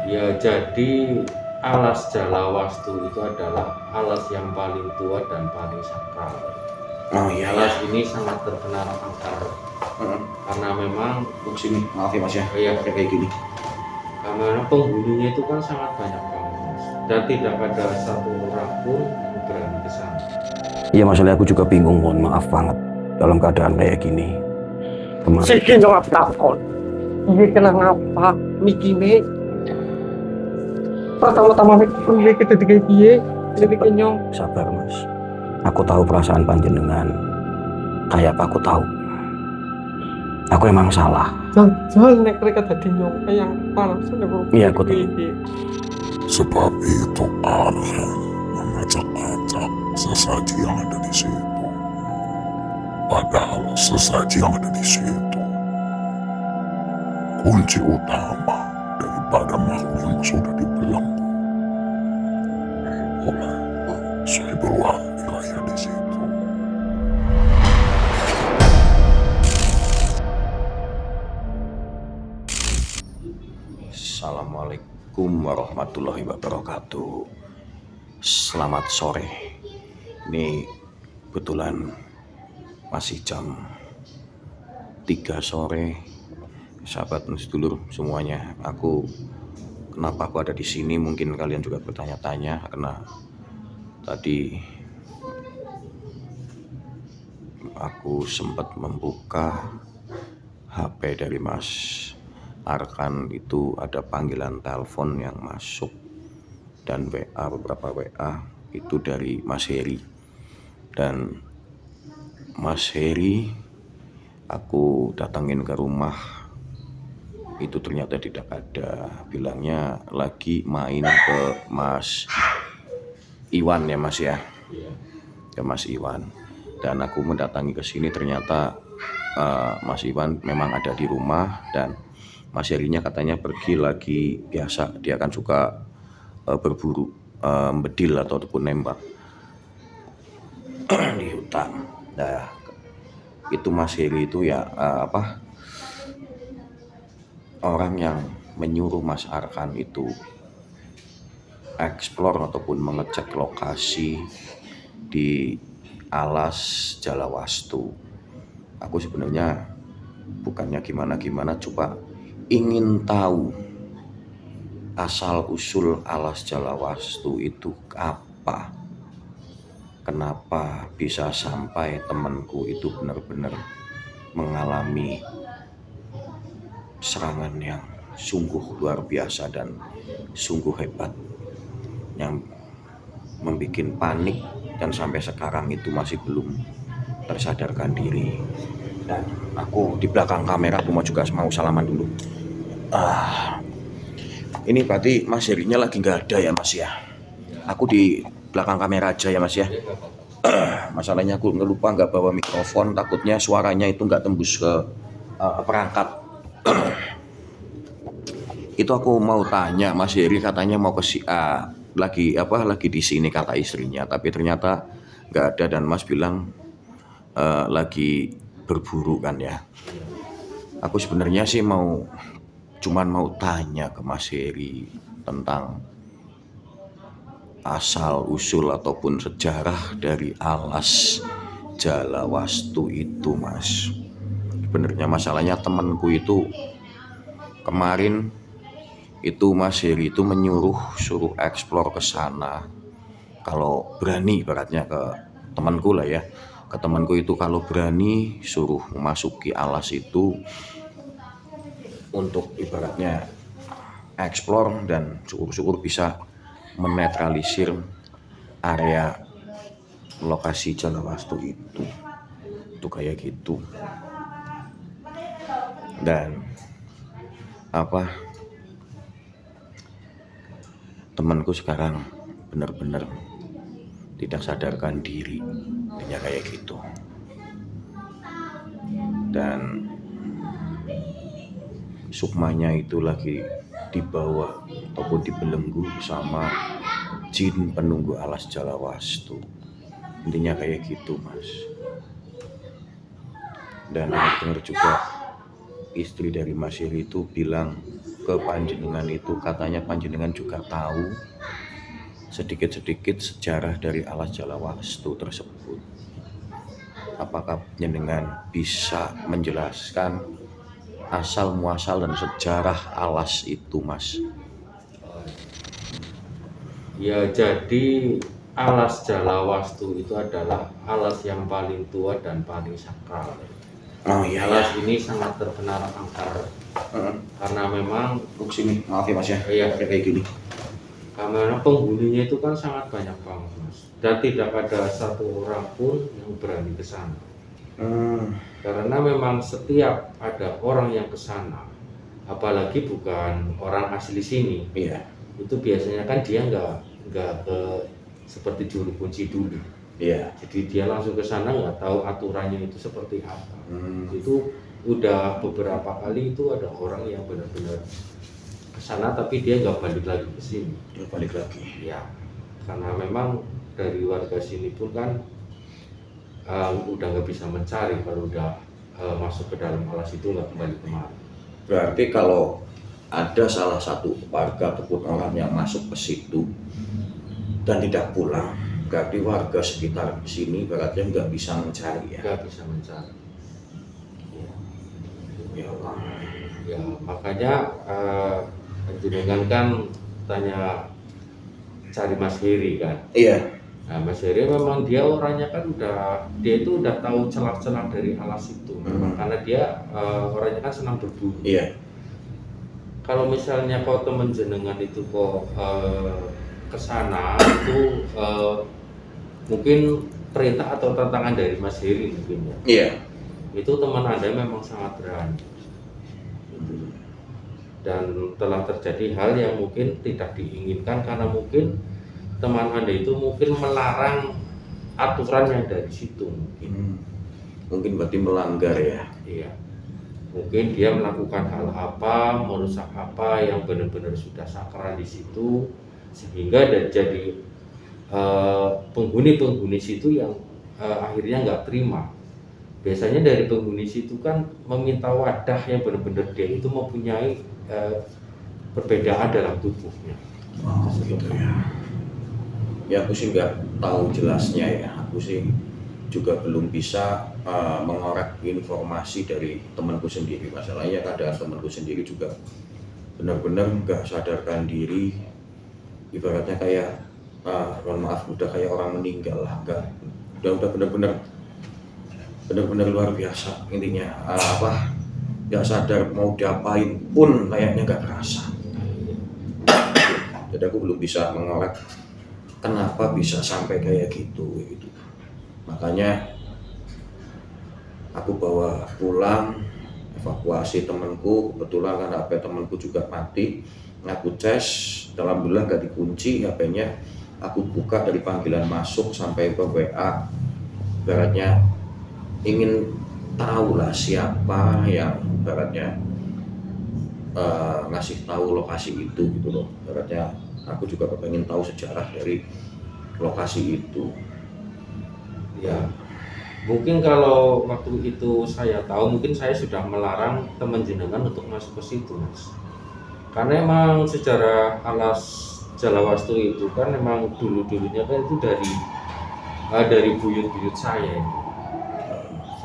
Ya, jadi alas Jalawastu itu adalah alas yang paling tua dan paling sakral. Oh iya, Alas iya. ini sangat terkenal angker karena memang Sini, maaf ya Mas ya. Iya. Kayak gini. karena penghuninya itu kan sangat banyak banget, Mas. Dan tidak ada satu orang pun yang berani ke sana. Iya masalah aku juga bingung, mohon maaf banget dalam keadaan kayak gini. Siki jawab takon. Iya kena ngapa? Mikine. Pertama-tama mikir kita tiga piye, jadi kenyong. Sabar Mas. Aku tahu perasaan panjenengan. Kayak apa aku tahu. Aku emang salah. Jangan nek mereka tadi nyong yang alasan aku. Iya aku tahu. Sebab itu Arhan mengacak-acak sesaji yang ada di situ. Padahal sesaji yang ada di situ kunci utama daripada makhluk yang sudah dibelenggu oleh Saibul Wilayah di situ. Assalamualaikum warahmatullahi wabarakatuh. Selamat sore. Ini kebetulan masih jam 3 sore. Sahabat sedulur semuanya, kenapa aku ada di sini? Mungkin kalian juga bertanya-tanya karena tadi aku sempat membuka HP dari Mas Arkan, itu ada panggilan telepon yang masuk dan beberapa WA itu dari Mas Heri. Dan Mas Heri aku datangin ke rumah, itu ternyata tidak ada, bilangnya lagi main ke Mas Iwan ya Mas ya, ke Mas Iwan. Dan aku mendatangi ke sini ternyata Mas Iwan memang ada di rumah dan Mas Herinya katanya pergi lagi biasa, dia kan suka berburu bedil ataupun nembak di hutan. Nah, itu Mas Heri itu ya orang yang menyuruh Mas Arkan itu explore ataupun mengecek lokasi di alas Jalawastu. Aku sebenarnya bukannya gimana-gimana, coba ingin tahu asal usul alas Jalawastu itu apa. Kenapa bisa sampai temanku itu benar-benar mengalami serangan yang sungguh luar biasa dan sungguh hebat, yang membuat panik dan sampai sekarang itu masih belum tersadarkan diri. Dan aku di belakang kamera, aku juga mau salaman dulu. Ini berarti Mas Herinya lagi nggak ada ya Mas ya? Aku di belakang kamera aja ya Mas ya. Masalahnya aku lupa nggak bawa mikrofon, takutnya suaranya itu nggak tembus ke perangkat. Itu aku mau tanya, Mas Heri katanya mau ke lagi di sini kata istrinya, tapi ternyata nggak ada dan Mas bilang lagi berburu kan ya. Aku sebenarnya sih cuman mau tanya ke Mas Heri tentang asal usul ataupun sejarah dari alas Jalawastu itu Mas. Sebenarnya masalahnya temanku itu kemarin itu Mas Heri itu suruh eksplor ke sana. Kalau berani ibaratnya ke temanku lah ya, ke temanku itu kalau berani suruh memasuki alas itu untuk ibaratnya eksplor dan syukur-syukur bisa menetralisir area lokasi Jalawastu itu kayak gitu. Dan temanku sekarang benar-benar tidak sadarkan diri, kayak gitu. Dan sukmanya itu lagi dibawa ataupun dibelenggu sama jin penunggu alas Jalawastu. Intinya kayak gitu Mas. Dan dengar juga istri dari Mas Heri itu bilang ke panjenengan itu katanya panjenengan juga tahu sedikit-sedikit sejarah dari alas Jalawastu tersebut. Apakah panjenengan bisa menjelaskan asal muasal dan sejarah alas itu, Mas? Ya, jadi alas Jalawastu itu adalah alas yang paling tua dan paling sakral. Oh iya, Alas ini sangat terkenal angker karena memang sini, maaf ya Mas ya, Iya. kayak gini. karena penghuninya itu kan sangat banyak banget, Mas. Dan tidak ada satu orang pun yang berani ke sana. Karena memang setiap ada orang yang ke sana, apalagi bukan orang asli sini, Iya, itu biasanya kan dia nggak ke seperti juru kunci dulu. iya. Jadi dia langsung ke sana nggak tahu aturannya itu seperti apa. Itu udah beberapa kali itu ada orang yang benar-benar ke sana tapi dia nggak balik lagi ke sini. Dia balik lagi. Ya, karena memang dari warga sini pun kan udah nggak bisa mencari kalau udah masuk ke dalam alas itu nggak kembali kemari. Berarti kalau ada salah satu warga ataupun orang yang masuk ke situ dan tidak pulang, berarti warga sekitar sini berarti nggak bisa mencari ya. Nggak bisa mencari. Ya Allah. Ya, makanya jenengan kan tanya cari Mas Heri kan. Iya. Nah, Mas Heri memang dia orangnya kan dia itu udah tahu celah-celah dari alas itu. Memang karena dia orangnya kan senang berburu. Iya. Kalau misalnya kau temen jenengan itu kok ke sana itu mungkin perintah atau tantangan dari Mas Heri mungkin ya. Iya. Itu teman Anda memang sangat berani. Dan telah terjadi hal yang mungkin tidak diinginkan karena mungkin teman Anda itu mungkin melarang aturan yang dari situ mungkin. Mungkin berarti melanggar ya. Iya. Mungkin dia melakukan hal apa, merusak apa yang benar-benar sudah sakral di situ sehingga jadi penghuni-penghuni situ yang akhirnya nggak terima. Biasanya dari penghuni situ kan meminta wadah yang benar-benar dia itu mempunyai perbedaan dalam tubuhnya. Oh gitu ya. Ya aku sih nggak tahu jelasnya ya. Aku sih juga belum bisa mengorek informasi dari temanku sendiri. Masalahnya kadang temanku sendiri juga benar-benar nggak sadarkan diri. Ibaratnya kayak mohon maaf udah kayak orang meninggal lah. Udah benar-benar luar biasa intinya. Nggak sadar mau diapain pun kayaknya nggak kerasa. Jadi aku belum bisa mengorek kenapa bisa sampai kayak gitu. Makanya aku bawa pulang, evakuasi temanku, kebetulan kan HP temanku juga mati. Aku cas, alhamdulillah gak dikunci HP-nya. Aku buka dari panggilan masuk sampai ke WA. Ibaratnya ingin tahu lah siapa yang ibaratnya ngasih tahu lokasi itu gitu loh. Ibaratnya aku juga pengen tahu sejarah dari lokasi itu. Ya, mungkin kalau waktu itu saya tahu, mungkin saya sudah melarang teman jenengan untuk masuk ke situ, Mas. Karena emang sejarah alas Jalawastu itu kan emang dulunya kan itu dari buyut-buyut saya itu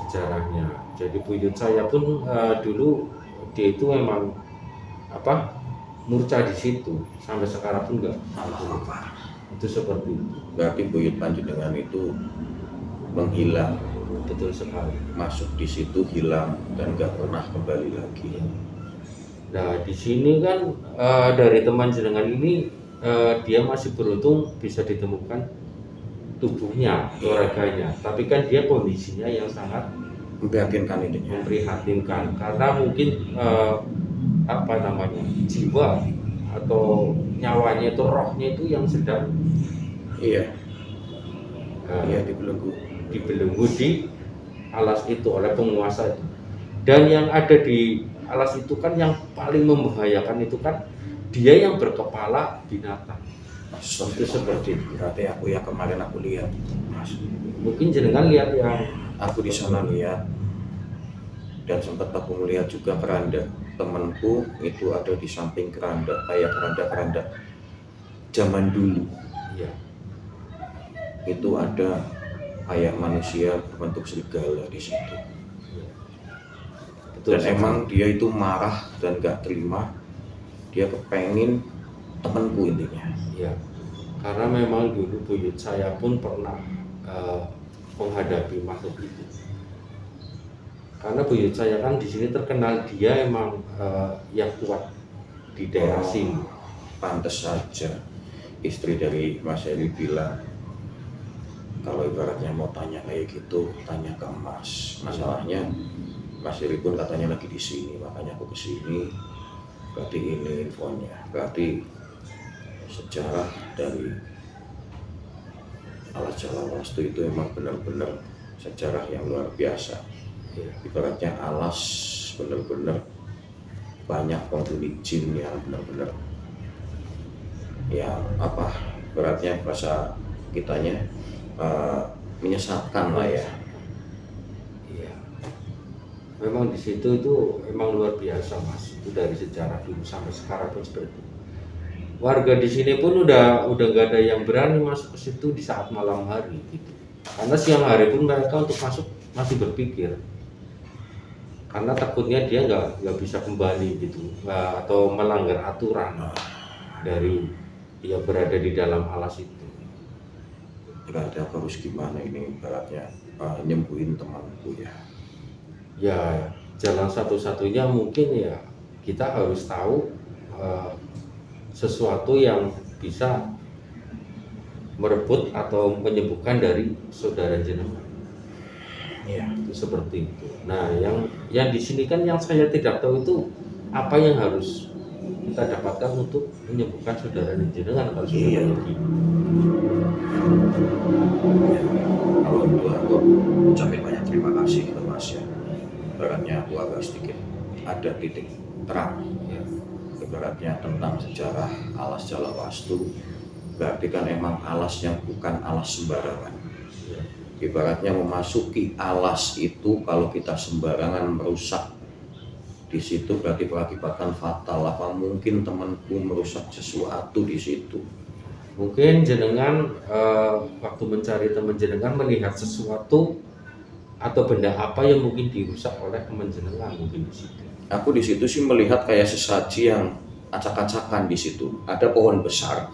sejarahnya. Jadi buyut saya pun dulu dia itu memang murca di situ sampai sekarang pun enggak. Itu seperti itu. Berarti buyut panjenengan itu menghilang, Betul sekali. masuk di situ hilang dan nggak pernah kembali lagi. Nah di sini kan dari teman jenengan ini dia masih beruntung bisa ditemukan tubuhnya, keluarganya. Tapi kan dia kondisinya yang sangat Memprihatinkan intinya. memprihatinkan karena mungkin jiwa atau nyawanya itu rohnya itu yang sedang Iya, dibelenggu. dibelenggu di alas itu oleh penguasa itu. Dan yang ada di alas itu kan yang paling membahayakan itu kan dia yang berkepala binatang. Itu seperti itu. Berarti aku yang kemarin aku lihat, Mas. Mungkin jenengan lihat yang Aku di sana lihat dan sempat aku melihat juga keranda. temanku itu ada di samping keranda, kayak keranda zaman dulu. Iya. Itu ada kayak manusia berbentuk serigala di situ. Betul, Dan emang dia itu marah dan gak terima, dia kepengen temanku intinya. Iya. Karena memang dulu buyut saya pun pernah menghadapi makhluk itu. Karena buyut saya kan di sini terkenal dia emang yang kuat di daerah sini. Pantes saja istri dari Mas Heri bilang kalau ibaratnya mau tanya kayak gitu, tanya ke Mas. Masalahnya Mas Heri pun katanya lagi di sini, makanya aku ke sini. Berarti ini infonya. Berarti sejarah dari alas Jawa Wastu itu emang benar-benar sejarah yang luar biasa. Ibaratnya alas benar-benar banyak penghuni jin yang benar-benar yang apa beratnya bahasa kitanya menyesatkan lah ya. Iya. Memang di situ itu emang luar biasa Mas. Itu dari sejarah dulu sampai sekarang pun seperti itu. Warga di sini pun udah nggak ada yang berani masuk ke situ di saat malam hari gitu. Karena siang hari pun mereka untuk masuk masih berpikir. Karena takutnya dia nggak bisa kembali gitu, atau melanggar aturan dari dia berada di dalam alas itu. Berarti aku harus gimana ini ibaratnya nyembuhin temanku ya. Ya jalan satu-satunya mungkin ya kita harus tahu sesuatu yang bisa merebut atau menyembuhkan dari saudara jenengan. Iya. Itu seperti itu. Nah, yang di sini kan yang saya tidak tahu itu apa yang harus kita dapatkan untuk menyembuhkan saudara jenengan kalau sudah Iya. begini. Kalau itu aku ucapin banyak terima kasih ke Mas ya. Ibaratnya aku agak sedikit ada titik terang ya. Ibaratnya tentang sejarah alas Jawa Wastu. Berarti kan emang alasnya bukan alas sembarangan. Ya. Ibaratnya memasuki alas itu kalau kita sembarangan merusak di situ berarti berakibatkan fatal. Apa mungkin temanku merusak sesuatu di situ? Mungkin jenengan waktu mencari teman jenengan melihat sesuatu atau benda apa yang mungkin dirusak oleh teman jenengan mungkin di situ. Aku di situ sih melihat kayak sesaji yang acak-acakan di situ. Ada pohon besar,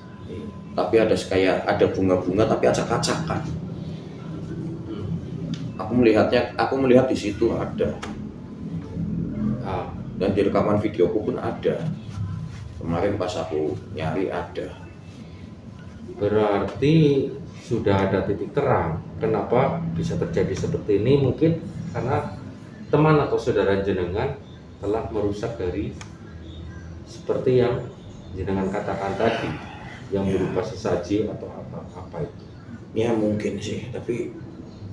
tapi ada kayak ada bunga-bunga tapi acak-acakan. Aku melihat di situ ada. Dan di rekaman videoku pun ada. Kemarin pas aku nyari ada. Berarti sudah ada titik terang. Kenapa bisa terjadi seperti ini? Mungkin karena teman atau saudara jenengan telah merusak dari seperti yang jenengan katakan tadi, yang berupa sesaji atau apa itu. Ya mungkin sih, tapi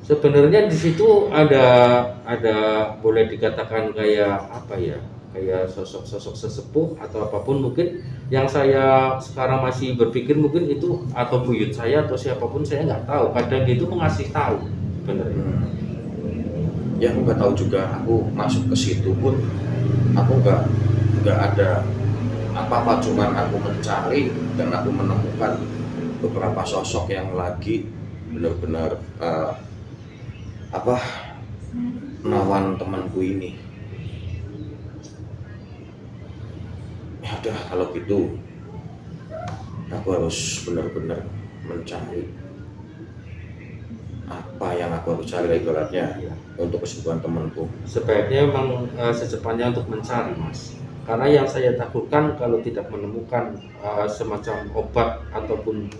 sebenarnya di situ ada boleh dikatakan kayak apa ya? Kayak sosok-sosok sesepuh atau apapun mungkin yang saya sekarang masih berpikir mungkin itu atau buyut saya atau siapapun saya nggak tahu. Kadang itu mengasih tahu sebenarnya. Ya aku nggak tahu juga. Aku masuk ke situ pun aku nggak ada apa-apa, cuman aku mencari dan aku menemukan beberapa sosok yang lagi benar-benar melawan temanku ini. Ya udah kalau gitu aku harus benar-benar mencari apa yang aku harus cari ibaratnya untuk kesembuhan temanku. Sebaiknya memang secepatnya untuk mencari Mas, karena yang saya takutkan kalau tidak menemukan semacam obat ataupun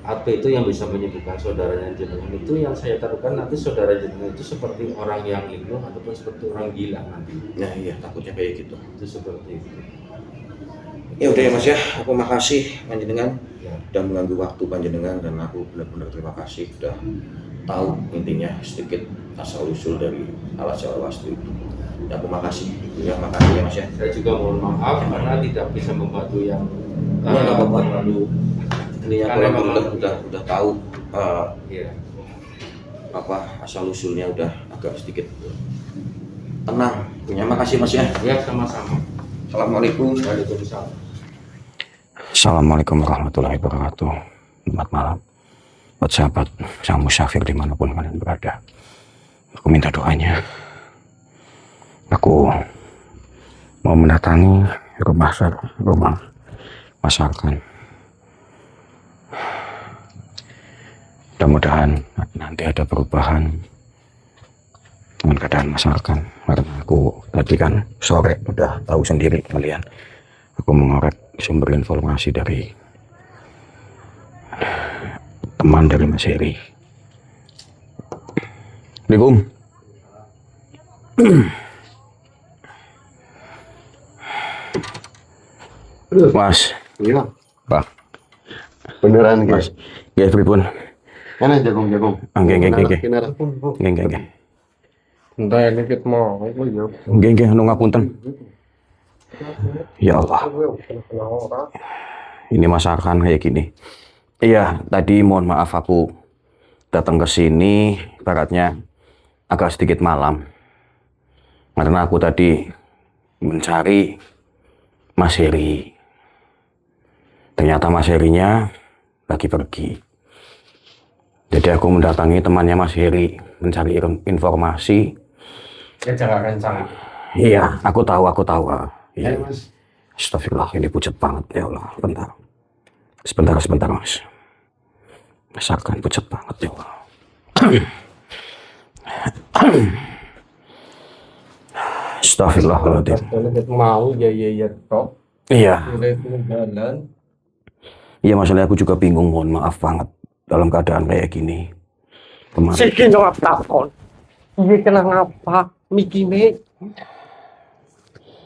apa itu yang bisa menyembuhkan saudaranya jenengan, itu yang saya takutkan nanti saudara jenengan itu seperti orang yang linglung ataupun seperti orang gila nanti. Nah iya, takutnya kayak gitu. Itu seperti itu. Ya udah ya Mas ya, aku makasih panjenengan Ya. udah mengganggu waktu panjenengan, dan aku benar-benar terima kasih udah tahu intinya sedikit asal usul dari alas Jawa Wastu itu. Ya aku makasih. Ya makasih ya Mas ya. Saya juga mohon maaf karena tidak bisa membantu yang Ya, nggak apa-apa. terlalu. Ini aku Karena yang memang- udah tahu Ya. asal usulnya udah agak sedikit tenang. Ya makasih Mas ya. Ya sama-sama. Assalamualaikum. Waalaikumsalam. Assalamualaikum warahmatullahi wabarakatuh. Selamat malam buat sahabat sang musafir dimanapun kalian berada. Aku minta doanya. Aku mau mendatangi rumah masakan. Mudah-mudahan nanti ada perubahan dengan keadaan masakan. Karena aku tadi kan sore udah tahu sendiri kalian. Aku mengorek sumber informasi dari teman dari Mas Heri. Assalamualaikum. Mas. Iya, Pak. beneran Mas. guys. Nggih pripun? Mana jagung-jagung? Nggih. Kinar. Nggih. Entah ini kita mau aku ya. Nggih, nu ngapunten. Ya Allah, ini masakan kayak gini. Iya, tadi mohon maaf aku datang ke sini baratnya agak sedikit malam. Karena aku tadi mencari Mas Heri. Ternyata Mas Herinya lagi pergi. Jadi aku mendatangi temannya Mas Heri mencari informasi. Ya jangan kencang. Iya, aku tahu. Iya. Ayo mas. Astagfirullah, ini pucat banget ya Allah. Sebentar Mas. Masakan pucat banget ya Allah. Astagfirullahaladzim. Kalau kita mau ya tok. Iya. Udah itu jalan. Iya, masalahnya aku juga bingung, mohon maaf banget dalam keadaan kayak gini. Kemarin. Siki jawab takon. Iya kena ngapa? Mikine.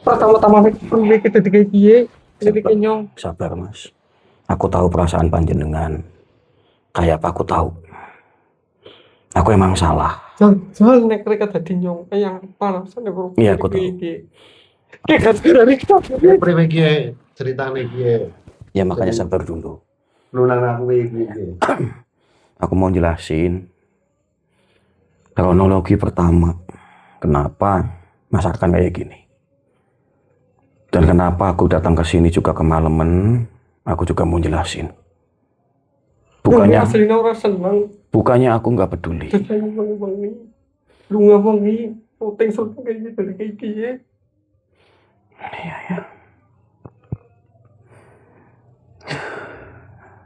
Pertama-tama mikir kita tiga kiye. Jadi kenyong. Sabar Mas. Aku tahu perasaan panjenengan. Kayak apa aku tahu. Aku emang salah. Jangan nek mereka tadi nyong yang panasan ya bro. Iya, aku tahu. Kita dari kita. Priwe kiye, ceritane kiye. Ya makanya sabar dulu. Nunang aku kiye. Aku mau jelasin kronologi pertama. Kenapa masakan kayak gini. Dan kenapa aku datang ke sini juga kemalaman. Aku juga mau jelasin. Aslinya orang senang. Bukannya aku nggak peduli. Lu nggak wangi. Utang sultan kayak gitu dari kayak kiye. Iya.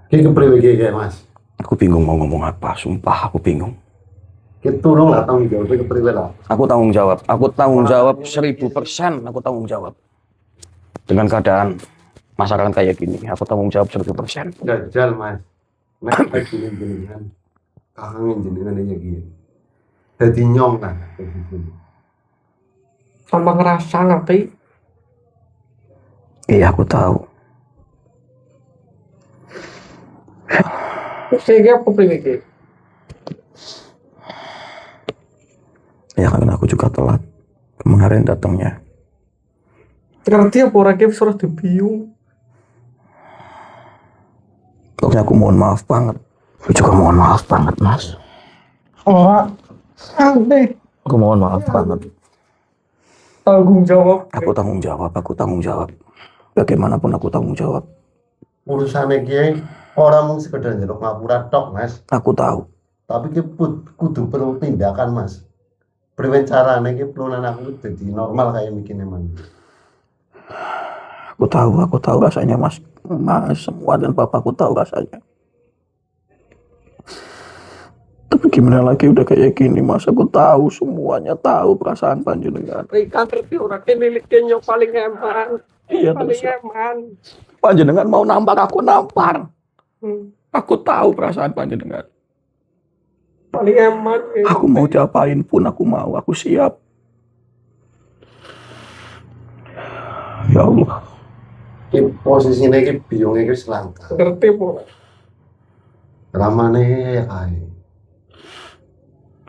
Ki priwe kiye mas. Aku bingung mau ngomong apa. Sumpah aku bingung. Ki tulung lah tanggung jawab ki priwe lah. Aku tanggung jawab. 1000%. Aku tanggung jawab. Dengan keadaan masakan kayak gini, aku tanggung jawab 1000%. Gajal mas. Nek jenengan. Kakang jenengan aja kiye. Dadi nyong kan. Sama ngerasa ngerti. Iya, aku tahu. Sehingga aku priwe. Ya karena aku juga telat kemarin datangnya. Ngerti apa orang game surat debiung. Pokoknya aku mohon maaf banget. Aku juga mohon maaf banget, Mas. Orang aneh. Aku mohon maaf banget. Tanggung jawab. Aku tanggung jawab. Bagaimanapun aku tanggung jawab. Urusane kiye ora mung sekedar njaluk ngapura tok mas. Aku tahu. Tapi ki kudu perlu tindakan mas. Priwe carane ki pelunan aku dadi normal kayak mikine man. Aku tahu rasanya, Mas. Mas, semua dan Bapakku tahu rasanya. Tapi gimana lagi udah kayak gini, Mas. Aku tahu semuanya, tahu perasaan panjenengan. Rika ngerti orang miliknya paling eman. Iya, Paling terus eman. panjenengan mau nampar, aku nampar. Aku tahu perasaan panjenengan. Paling eman. Aku mau diapain pun aku mau, aku siap. Ya Allah. Ki posisine ki biyunge ki selangkah. Ngerti po. Ramane ae.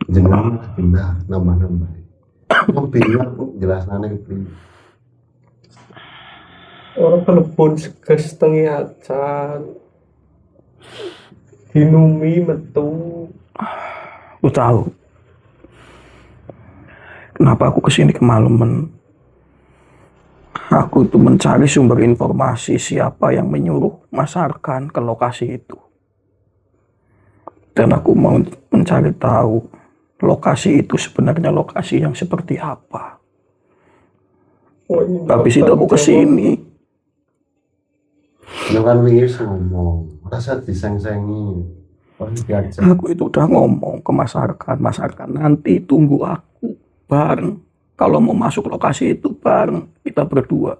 Jeneng pindah nambah-nambah. Bingung jelasane ki. Orang telepon seges setengah acan. Dinumi metu. Aku tahu. Kenapa aku kesini kemalaman? Aku itu mencari sumber informasi siapa yang menyuruh Mas Arkan ke lokasi itu. Dan aku mau mencari tahu lokasi itu sebenarnya lokasi yang seperti apa. Oh, ini Habis itu aku kesini. Lu kan wingi ngomong, rasa diseng-sengi. Oh, diajak. Aku itu udah ngomong ke Mas Arkan. Mas Arkan nanti tunggu aku bareng. Kalau mau masuk lokasi itu bareng kita berdua.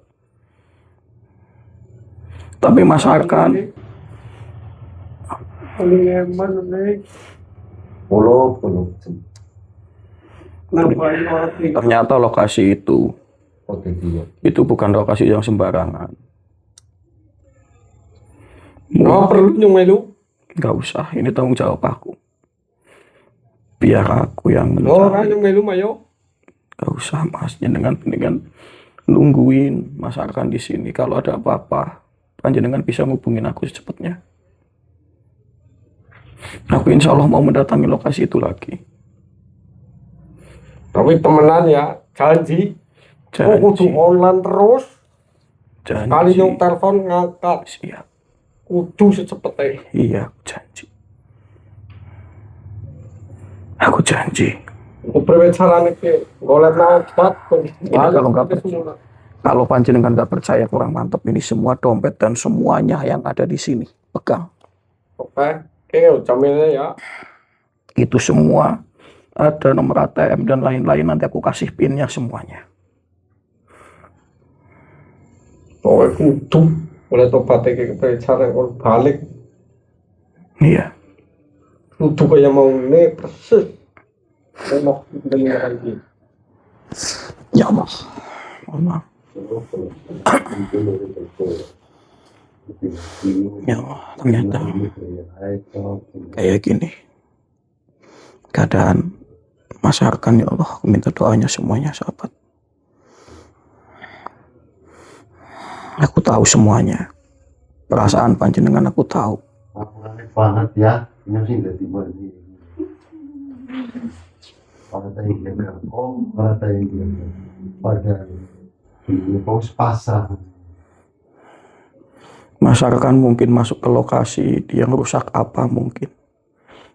Tapi Mas Arkan, paling eman nih. Pulau. Ngapain orang ini? ternyata lokasi itu Oke, dia. itu bukan lokasi yang sembarangan. Oh, perlu nyung melu. Gak usah, ini tanggung jawab aku. Biar aku yang Oh, mencari. nyung melu mayo. Gak usah Mas, dengan nungguin Mas Arkan di sini. Kalau ada apa-apa, panjenengan bisa ngubungin aku secepatnya. Aku insya Allah mau mendatangi lokasi itu lagi. Tapi temenan ya, janji. Oh, kudu Janji, online terus. Kali janji. nyung telepon ngangkat. Siap, Kudu secepetnya. iya aku janji. Aku janji. Aku priwe carane ki golek obat. kalau nggak Kalau panjenengan nggak percaya kurang mantep, ini semua dompet dan semuanya yang ada di sini. Pegang. Oke, oke, jaminnya ya. Itu semua ada nomor ATM dan lain-lain, nanti aku kasih pinnya semuanya. Oh, kudu oleh tobatnya ki priwe carane kalau balik. Iya. Kudu kaya mau ini persis. Mau dengar lagi. Ya Allah. Mohon maaf. Ya Allah, ternyata kayak gini keadaan Mas Arkan. Ya Allah, aku minta doanya semuanya sahabat. Aku tahu semuanya. Perasaan panjenengan aku tahu. Aneh banget ya, ini sih tiba ini. Pada yang pada yang pada ini pos pasar. Mas Arkan mungkin masuk ke lokasi, dia ngerusak apa mungkin.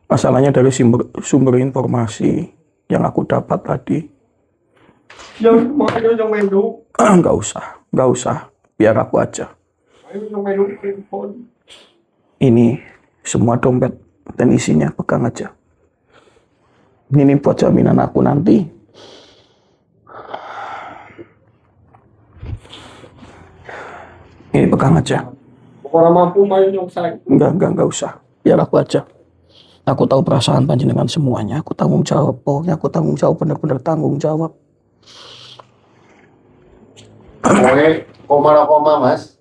Masalahnya dari sumber informasi yang aku dapat tadi. Yang makanya yang melu. Nggak usah, biar aku aja. Ayo yang melu telepon. Ini semua dompet dan isinya pegang aja. Ini buat jaminan aku nanti. Ini pegang aja. Orang mampu mayu nyong saya. Enggak usah. Biar aku aja. Aku tahu perasaan panjenengan semuanya. Aku tanggung jawab. Pokoknya aku tanggung jawab, benar-benar tanggung jawab. Oke, koma mas.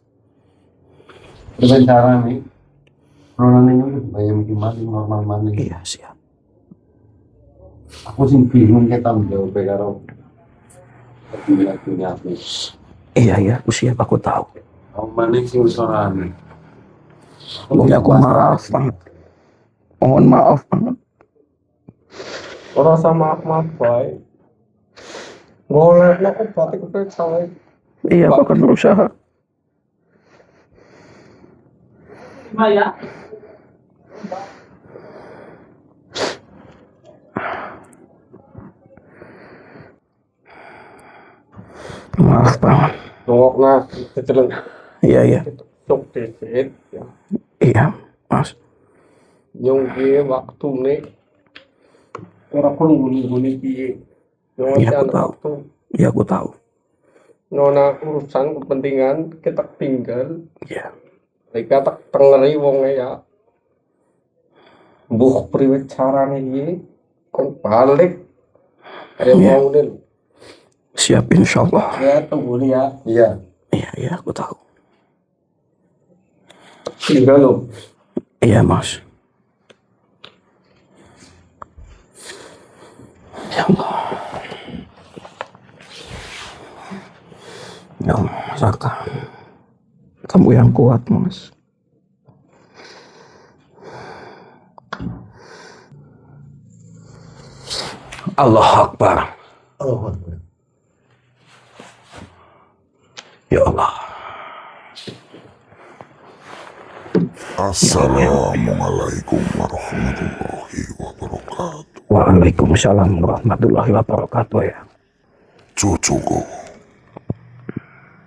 Rencana nih. Ronan ini bayam gimana normal mana? Iya, siap. Aku sih bingung kita menjawab karo lagunya aku. Iya, aku siap, aku tahu. Aku mana sih usulan? Pokoknya aku maaf banget. Mohon maaf banget. Orang sama maaf baik. Golek lo obat itu percaya. Iya, aku akan berusaha. Maya. Maaf banget. Nongok nah, keceleng. Iya. Cok dikit ya. Iya, Mas. Nyong piye waktu nih. Orang pun guni-guni piye. Nyong Iya, aku ada tahu. waktu. Iya, aku tahu. Nona urusan kepentingan kita tinggal. Iya. Mereka tak tengeri wongnya ya. Buh priwet carane iki kon balik. Kayak Iya. mau nih. Siap, insya Allah. Ya tunggu nih ya. Iya. Iya, aku tahu. Tinggal lo. Iya, Mas. Ya Allah. Ya Allah, Mas Arkan. Kamu yang kuat, Mas. Allah Akbar. Oh, Ya Allah. Assalamualaikum warahmatullahi wabarakatuh. Waalaikumsalam warahmatullahi wabarakatuh ya. Cucuku,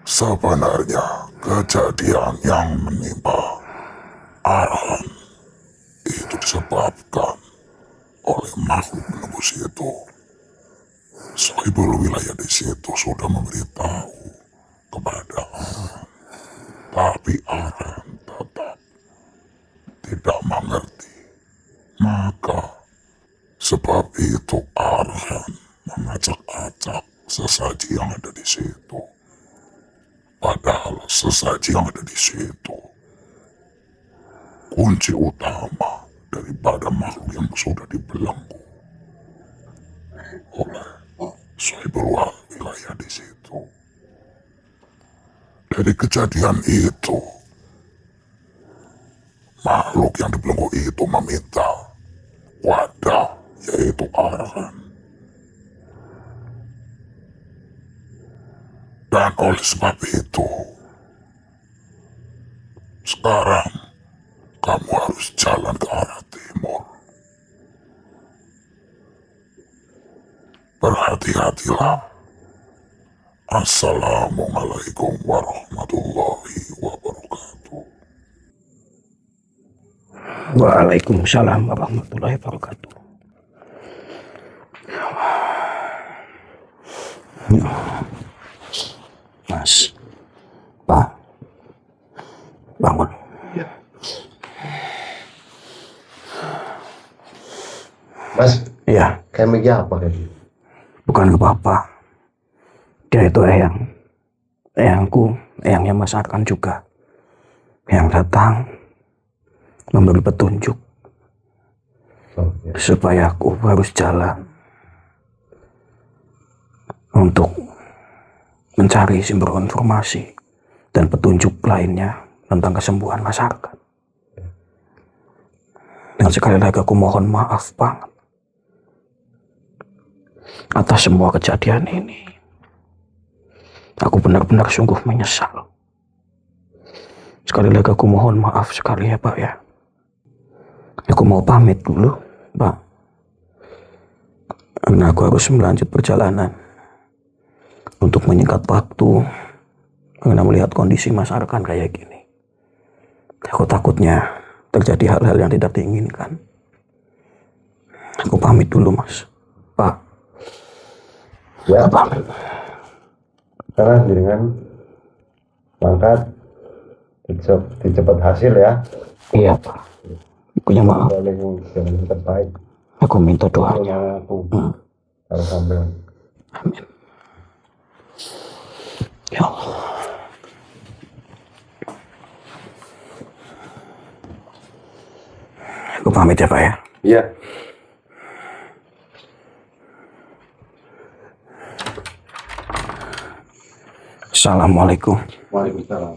sebenarnya kejadian yang menimpa Arhan itu disebabkan oleh makhluk menembus itu. Sohibul wilayah di situ sudah memberitahu kepada Arhan, tapi Arhan tetap tidak mengerti. Maka sebab itu Arhan mengacak-acak sesaji yang ada di situ. Padahal sesaji yang ada di situ kunci utama daripada makhluk yang sudah dibelenggu oleh Sohibul wilayah di situ. Dari kejadian itu, makhluk yang dibelenggu itu meminta wadah, yaitu Arhan. Dan oleh sebab itu, sekarang kamu harus jalan ke arah timur. Berhati-hatilah. Assalamualaikum warahmatullahi wabarakatuh. Waalaikumsalam warahmatullahi wabarakatuh. Mas, Pak, bangun. Mas, Iya, kayak Megi apa kayak gitu? bukan ke Bapak. Dia itu eyangku, eyangnya Mas Arkan juga. Yang datang memberi petunjuk Oh, ya. supaya aku harus jalan untuk mencari sumber informasi dan petunjuk lainnya tentang kesembuhan Mas Arkan. Dan sekali lagi aku mohon maaf banget atas semua kejadian ini. Aku benar-benar sungguh menyesal. Sekali lagi aku mohon maaf sekali ya Pak ya. Aku mau pamit dulu Pak, karena aku harus melanjut perjalanan untuk menyingkat waktu, karena melihat kondisi Mas Arkan kayak gini. Aku takutnya terjadi hal-hal yang tidak diinginkan. Aku pamit dulu Mas. Pak, Ya, aku pamit. karena dengan mangkat dicepat hasil ya. Iya Pak, aku yang maaf. Paling yang terbaik. Aku minta doanya. Yang aku harus ambil. Amin. Ya Allah. Aku pamit ya Pak ya. Iya. Assalamualaikum Waalaikumsalam.